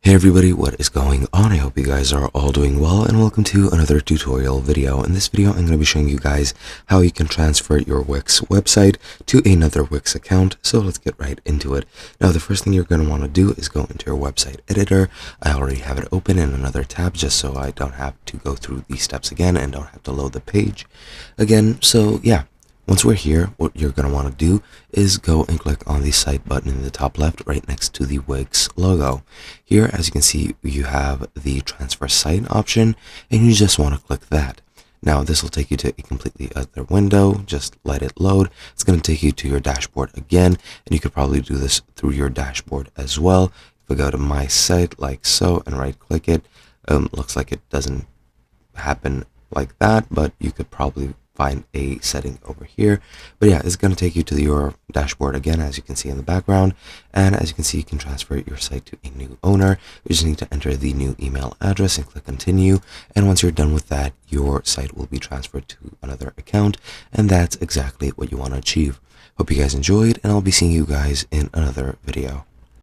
Hey everybody, what is going on? I hope you guys are all doing well, and welcome to another tutorial video. In this video, I'm going to be showing you guys how you can transfer your Wix website to another Wix account. So let's get right into it. Now, the first thing you're going to want to do is go into your website editor. I already have it open in another tab just so I don't have to go through these steps again and don't have to load the page again. So yeah. Once we're here, what you're going to want to do is go and click on the site button in the top left right next to the Wix logo. Here, as you can see, you have the transfer site option, and you just want to click that. Now, this will take you to a completely other window. Just let it load. It's going to take you to your dashboard again, and you could probably do this through your dashboard as well. If I go to my site like so and right click it, looks like it doesn't happen like that, but you could probably find a setting over here. But yeah, it's going to take you to your dashboard again, as you can see in the background. And as you can see, you can transfer your site to a new owner. You just need to enter the new email address and click continue. And once you're done with that, your site will be transferred to another account. And that's exactly what you want to achieve. Hope you guys enjoyed, and I'll be seeing you guys in another video.